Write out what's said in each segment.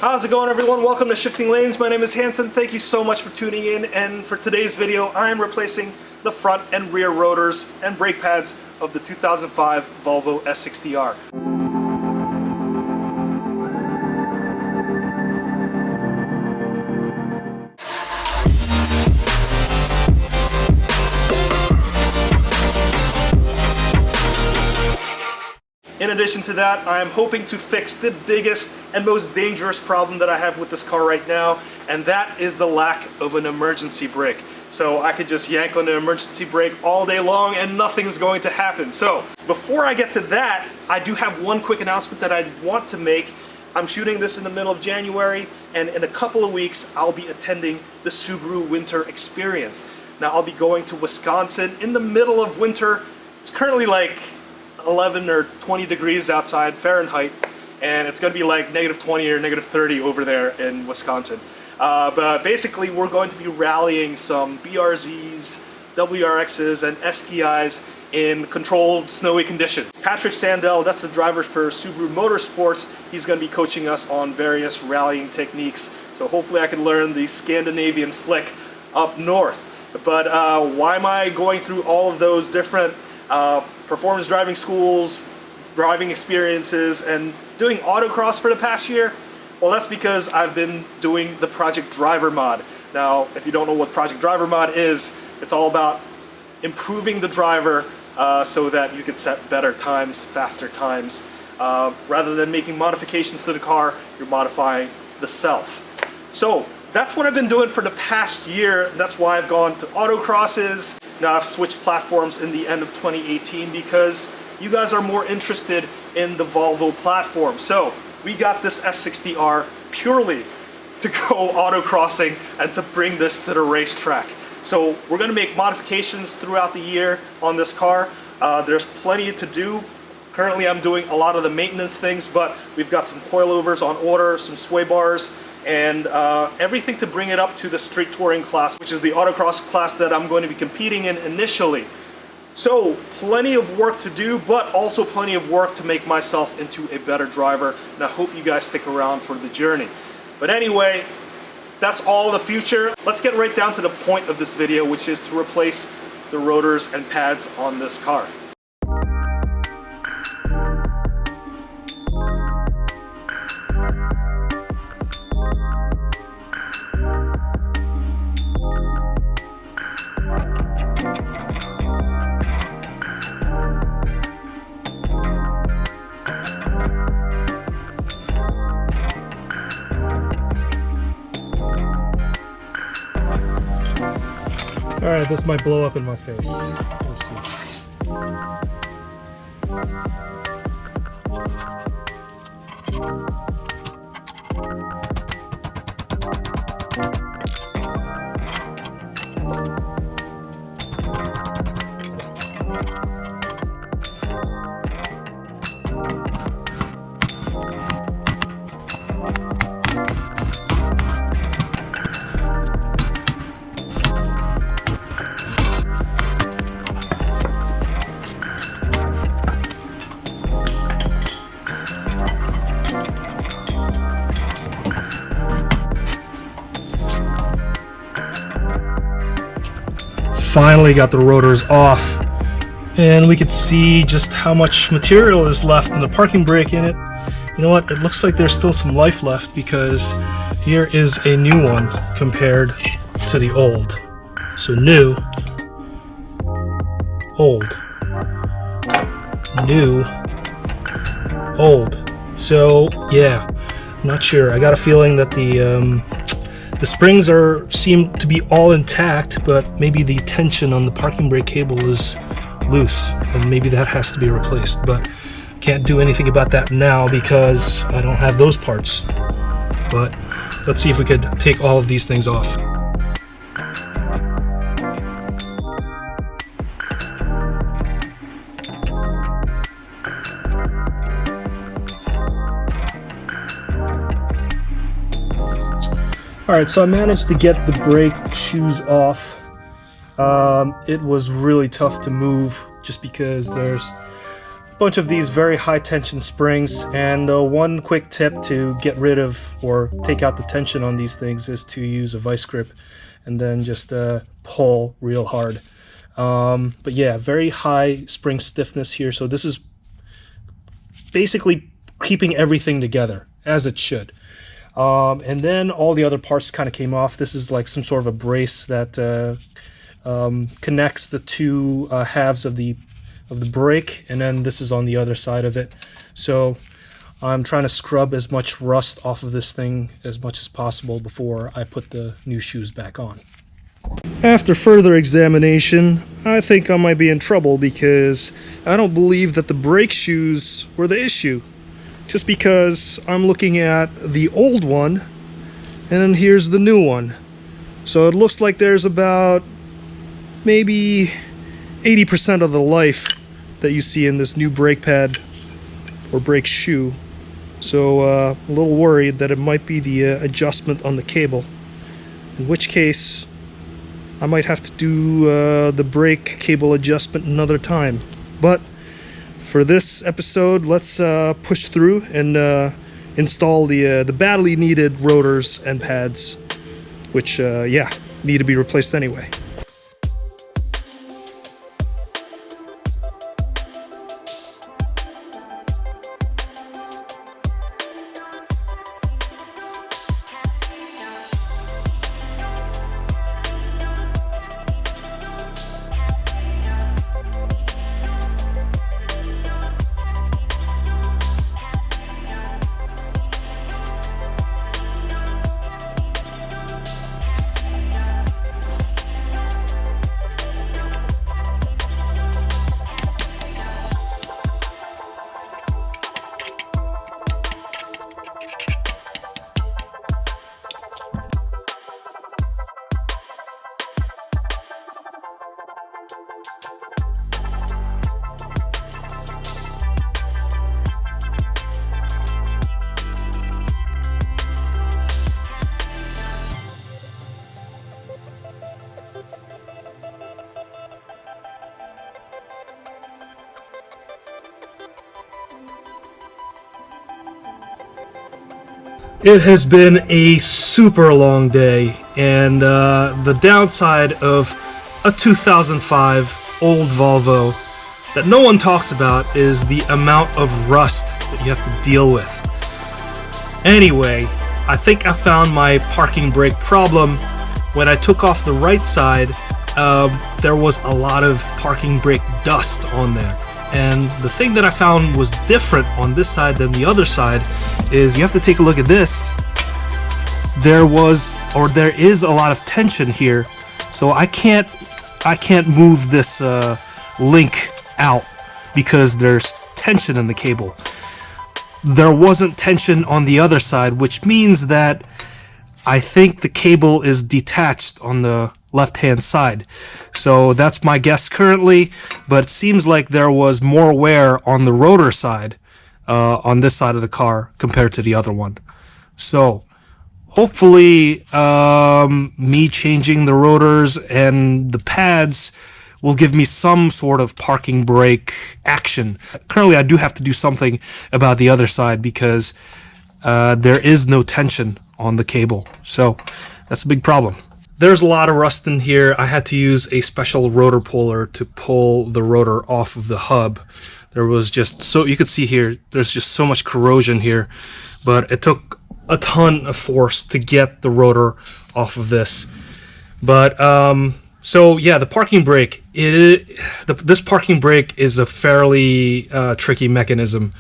How's it going, everyone? Welcome to Shifting Lanes. My name is Hanson. Thank you so much for tuning in, and for today's video I am replacing the front and rear rotors and brake pads of the 2005 Volvo S60R. In addition to that, I am hoping to fix the biggest and most dangerous problem that I have with this car right now, and that is the lack of an emergency brake. So I could just yank on the emergency brake all day long and nothing's going to happen. So before I get to that, I do have one quick announcement that I want to make. I'm shooting this in the middle of January, and in a couple of weeks I'll be attending the Subaru Winter Experience. Now I'll be going to Wisconsin in the middle of winter. It's currently like 11 or 20 degrees outside Fahrenheit, and it's going to be like -20 or -30 over there in Wisconsin. But basically we're going to be rallying some BRZs, WRXs, and STIs in controlled snowy conditions. Patrick Sandell, that's the driver for Subaru Motorsports, he's going to be coaching us on various rallying techniques, so hopefully I can learn the Scandinavian flick up north. But why am I going through all of those different performance driving schools, driving experiences, and doing autocross for the past year? Well, that's because I've been doing the Project Driver mod. Now, if you don't know what Project Driver mod is, it's all about improving the driver so that you can set better times, faster times. Rather than making modifications to the car, you're modifying the self. So that's what I've been doing for the past year. That's why I've gone to autocrosses. Now I've switched platforms in the end of 2018 because you guys are more interested in the Volvo platform. So we got this S60R purely to go autocrossing and to bring this to the racetrack. So we're going to make modifications throughout the year on this car. There's plenty to do. Currently I'm doing a lot of the maintenance things, but we've got some coilovers on order, some sway bars, and everything to bring it up to the street touring class, which is the autocross class that I'm going to be competing in initially. So plenty of work to do, but also plenty of work to make myself into a better driver, and I hope you guys stick around for the journey. But anyway, that's all the future. Let's get right down to the point of this video, which is to replace the rotors and pads on this car. Alright, this might blow up in my face. Let's see. Finally got the rotors off, and we could see just how much material is left in the parking brake in it. You know what, it looks like there's still some life left because here is a new one compared to the old. So new, old, new, old. So yeah, I'm not sure. I got a feeling that the springs seem to be all intact, but maybe the tension on the parking brake cable is loose, and maybe that has to be replaced. But can't do anything about that now because I don't have those parts. But let's see if we could take all of these things off. Alright, so I managed to get the brake shoes off. It was really tough to move just because there's bunch of these very high tension springs, and one quick tip to get rid of or take out the tension on these things is to use a vice grip and then just pull real hard. But yeah, very high spring stiffness here, so this is basically keeping everything together as it should. And then all the other parts kind of came off. This is like some sort of a brace that connects the two halves of the brake, and then this is on the other side of it. So I'm trying to scrub as much rust off of this thing as much as possible before I put the new shoes back on. After further examination, I think I might be in trouble because I don't believe that the brake shoes were the issue. Just because I'm looking at the old one and then here's the new one. So it looks like there's about maybe 80% of the life that you see in this new brake pad or brake shoe. So a little worried that it might be the adjustment on the cable, in which case I might have to do the brake cable adjustment another time. But for this episode, let's push through and install the badly needed rotors and pads, which yeah, need to be replaced anyway. It has been a super long day, and the downside of a 2005 old Volvo that no one talks about is the amount of rust that you have to deal with. Anyway, I think I found my parking brake problem. When I took off the right side, there was a lot of parking brake dust on there. And the thing that I found was different on this side than the other side is you have to take a look at this. There is a lot of tension here, so I can't move this link out because there's tension in the cable. There wasn't tension on the other side, which means that I think the cable is detached on the left-hand side. So that's my guess currently, but it seems like there was more wear on the rotor side, on this side of the car compared to the other one. So hopefully me changing the rotors and the pads will give me some sort of parking brake action. Currently I do have to do something about the other side because there is no tension on the cable. So that's a big problem. There's a lot of rust in here. I had to use a special rotor puller to pull the rotor off of the hub. There was just, so you could see here, there's just so much corrosion here, but it took a ton of force to get the rotor off of this. But so yeah, the parking brake, this parking brake is a fairly tricky mechanism.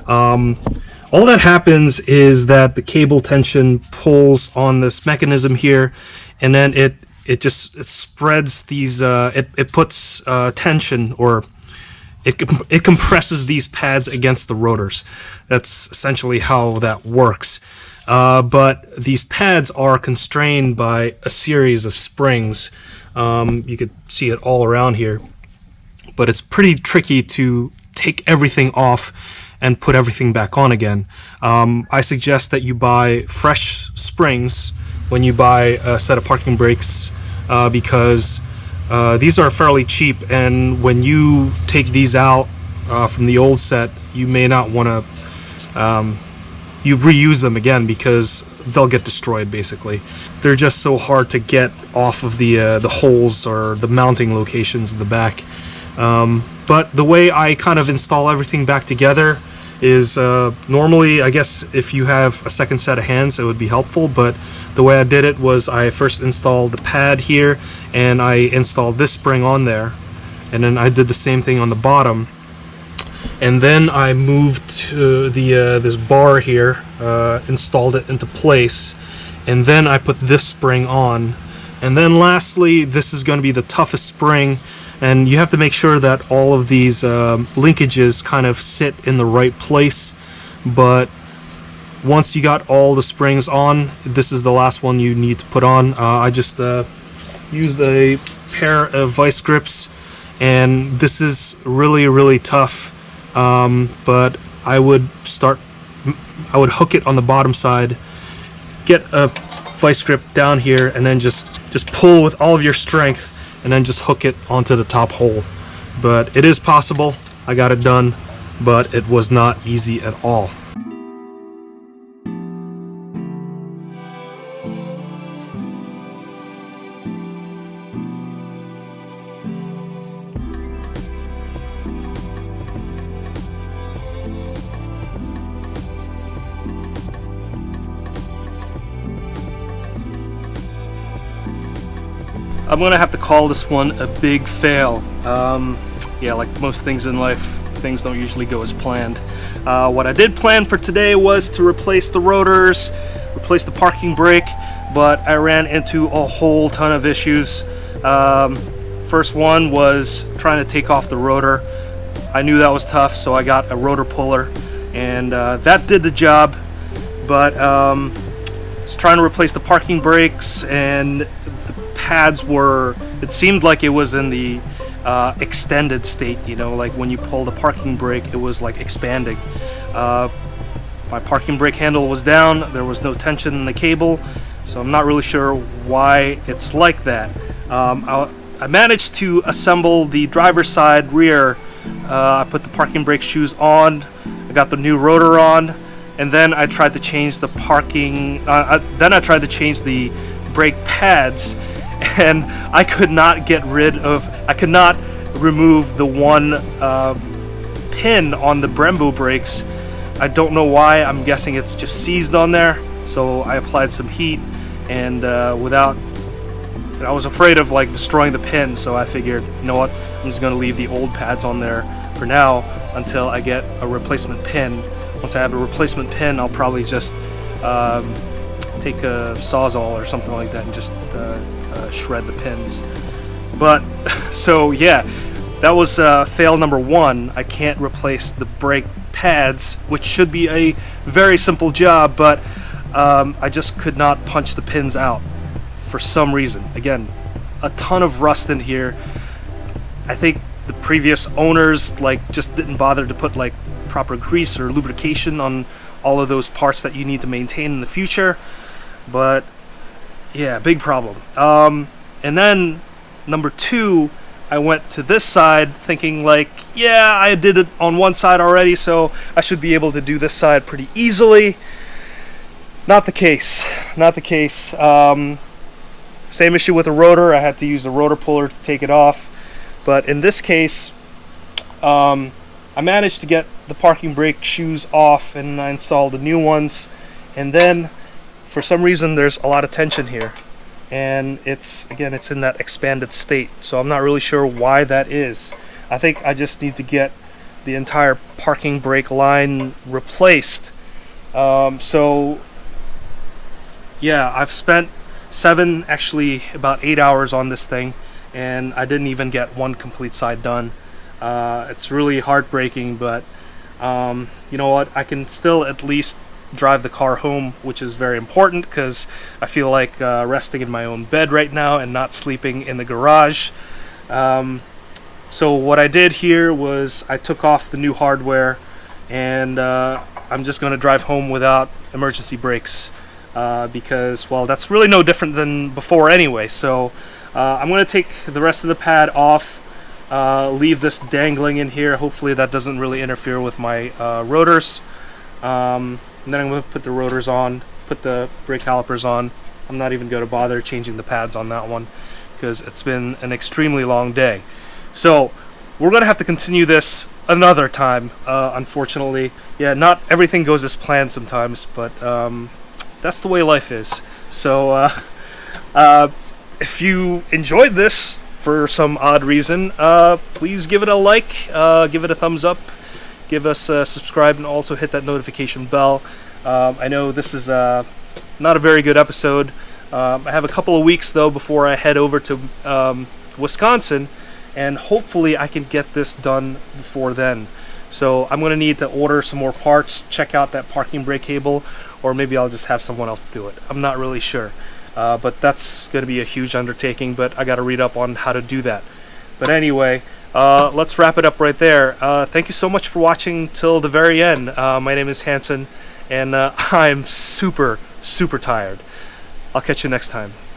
All that happens is that the cable tension pulls on this mechanism here, and then it spreads these, it puts tension, or it compresses these pads against the rotors. That's essentially how that works. But these pads are constrained by a series of springs. You could see it all around here, but it's pretty tricky to take everything off and put everything back on again. I suggest that you buy fresh springs when you buy a set of parking brakes, because these are fairly cheap, and when you take these out from the old set, you may not want to you reuse them again because they'll get destroyed. Basically, they're just so hard to get off of the holes or the mounting locations in the back. But the way I kind of install everything back together is normally, I guess if you have a second set of hands, it would be helpful, but the way I did it was I first installed the pad here and I installed this spring on there, and then I did the same thing on the bottom, and then I moved to the this bar here, installed it into place, and then I put this spring on, and then lastly, this is going to be the toughest spring. And you have to make sure that all of these linkages kind of sit in the right place. But once you got all the springs on, this is the last one you need to put on. I just used a pair of vice grips, and this is really tough. But I would hook it on the bottom side, get a vice grip down here, and then just pull with all of your strength, and then just hook it onto the top hole. But it is possible. I got it done, but it was not easy at all. I'm gonna have to call this one a big fail. Yeah, like most things in life, things don't usually go as planned. What I did plan for today was to replace the rotors, replace the parking brake, but I ran into a whole ton of issues. First one was trying to take off the rotor. I knew that was tough, so I got a rotor puller, and that did the job. But I was trying to replace the parking brakes, and the pads were, it seemed like it was in the extended state, you know, like when you pull the parking brake, it was like expanding. My parking brake handle was down, there was no tension in the cable, so I'm not really sure why it's like that. I managed to assemble the driver's side rear. I put the parking brake shoes on, I got the new rotor on, and then I tried to change the brake pads, and I could not remove the one pin on the Brembo brakes. I don't know why. I'm guessing it's just seized on there. So I applied some heat, and I was afraid of like destroying the pin, so I figured, you know what, I'm just going to leave the old pads on there for now until I get a replacement pin. Once I have a replacement pin, I'll probably just take a Sawzall or something like that and just shred the pins. But so yeah, that was fail number one. I can't replace the brake pads, which should be a very simple job, but I just could not punch the pins out for some reason. Again, a ton of rust in here. I think the previous owners like just didn't bother to put like proper grease or lubrication on all of those parts that you need to maintain in the future. But yeah, big problem. And then number two, I went to this side thinking like, yeah, I did it on one side already, so I should be able to do this side pretty easily. Not the case. Not the case. Same issue with the rotor. I had to use a rotor puller to take it off. But in this case, I managed to get the parking brake shoes off, and I installed the new ones. And then, for some reason, there's a lot of tension here. And it's in that expanded state. So I'm not really sure why that is. I think I just need to get the entire parking brake line replaced. So yeah, I've spent about 8 hours on this thing, and I didn't even get one complete side done. It's really heartbreaking, but you know what, I can still at least drive the car home, which is very important because I feel like resting in my own bed right now and not sleeping in the garage. So what I did here was I took off the new hardware, and I'm just going to drive home without emergency brakes because, well, that's really no different than before anyway. So I'm going to take the rest of the pad off, leave this dangling in here. Hopefully that doesn't really interfere with my rotors. And then I'm going to put the rotors on, put the brake calipers on. I'm not even going to bother changing the pads on that one because it's been an extremely long day. So we're going to have to continue this another time, unfortunately. Yeah, not everything goes as planned sometimes, but that's the way life is. So if you enjoyed this for some odd reason, please give it a like, give it a thumbs up, give us a subscribe, and also hit that notification bell. I know this is not a very good episode. I have a couple of weeks though before I head over to Wisconsin, and hopefully I can get this done before then. So I'm going to need to order some more parts, check out that parking brake cable, or maybe I'll just have someone else do it. I'm not really sure. But that's going to be a huge undertaking, but I got to read up on how to do that. But anyway, let's wrap it up right there. Thank you so much for watching till the very end. My name is Hanson, and I'm super, super tired. I'll catch you next time.